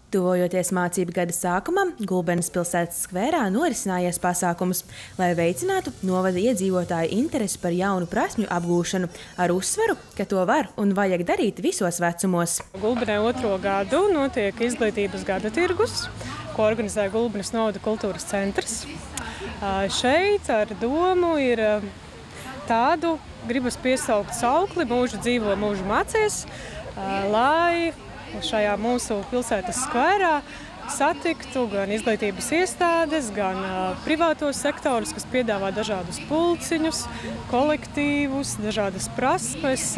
Tuvojoties mācību gada sākumam, Gulbenes pilsētas skverā norisinājies pasākums, lai veicinātu novada iedzīvotāju interesi par jaunu prasmju apgūšanu, ar uzsvaru, ka to var un vajag darīt visos vecumos. Gulbenē 2. gadu notiek izglītības gada tirgus, ko organizē Gulbenes novada kultūras centrs. Šeit ar domu ir tādu gribas piesaukt saukli mūžu dzīvo, mūžu mācies, lai šajā mūsu pilsētas skverā satiktu gan izglītības iestādes, gan privātos sektorus, kas piedāvā dažādus pulciņus, kolektīvus, dažādas prasmes,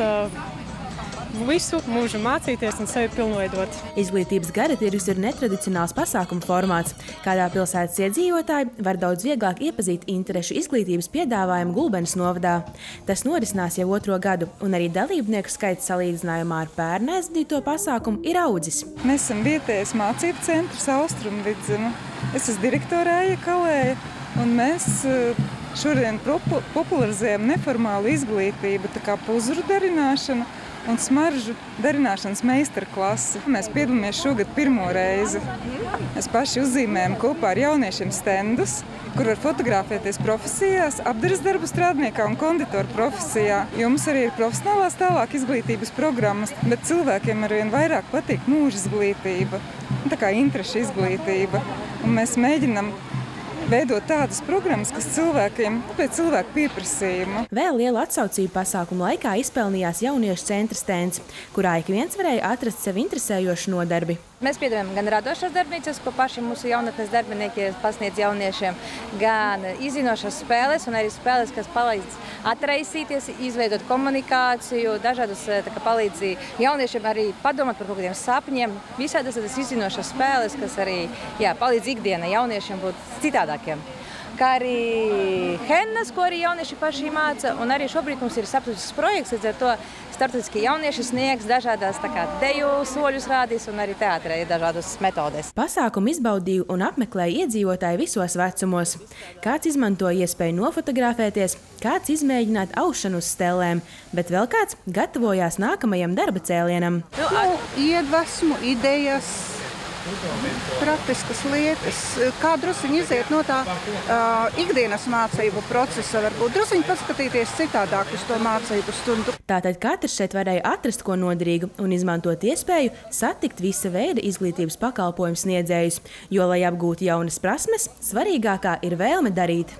visu mūžu mācīties un sevi pilnveidot. Izglītības gada tirgus ir netradicionāls pasākumu formāts, kādā pilsētas iedzīvotāji var daudz vieglāk iepazīt interešu izglītības piedāvājumu Gulbenes novadā. Tas norisinās jau 2. gadu, un arī dalībnieku skaits salīdzinājumā ar pērn aizvadīto pasākumu ir audzis. Mēs esam vietējais mācību centrs Austrumvidzeme. Es esmu direktore Eja Kalēja, un mēs šodien popularizējam neformālu izglītību, tā kā puzuru darināšanu un smaržu darināšanas meistarklasi. Mēs piedalāmies šogad 1. reizi. Mēs paši uzzīmējam kopā ar jauniešiem stendus, kur var fotografēties profesijās, apdares darbu strādniekā un konditoru profesijā. Jums arī ir profesionālās tālāk izglītības programmas, bet cilvēkiem arvien vairāk patīk mūža izglītība, tā kā interešu izglītība. Un mēs mēģinam veidot tādas programmas, kas cilvēkiem pēc cilvēku pieprasījuma. Vēl lielu atsaucību pasākumu laikā izpelnījās jauniešu centra stends, kurā ik viens varēja atrast sev interesējošu nodarbi. Mēs piedāvājam gan radošās darbnīcas, ko paši mūsu jaunatnes darbinieki pasniedz jauniešiem, gan izzinošas spēles un arī spēles, kas palīdz atraisīties, izveidot komunikāciju, dažādas palīdz jauniešiem arī padomāt par kaut kādiem sapņiem. Visādas izzinošas spēles, kas arī palīdz ikdienai jauniešiem būt citādākiem. Kā arī hennas, ko arī jaunieši paši māca, un arī šobrīd mums ir starptautisks projekts, līdz ar to starptautiskie jaunieši sniegs dažādās deju soļus rādīs un arī teātrē ir dažādas metodes. Pasākumu izbaudīju un apmeklēju iedzīvotāji visos vecumos. Kāds izmantoja iespēju nofotografēties, kāds izmēģināt aušanu uz stellēm, bet vēl kāds gatavojās nākamajam darba cēlienam. Iedvesmu, idejas, praktiskas lietas, kā drusiņi iziet no tā ikdienas mācību procesa, varbūt drusiņi paskatīties citādāk uz to mācību stundu. Tātad katrs šeit varēja atrast ko noderīgu un izmantot iespēju satikt visa veida izglītības pakalpojumu sniedzējus, jo, lai apgūtu jaunas prasmes, svarīgākā ir vēlme darīt.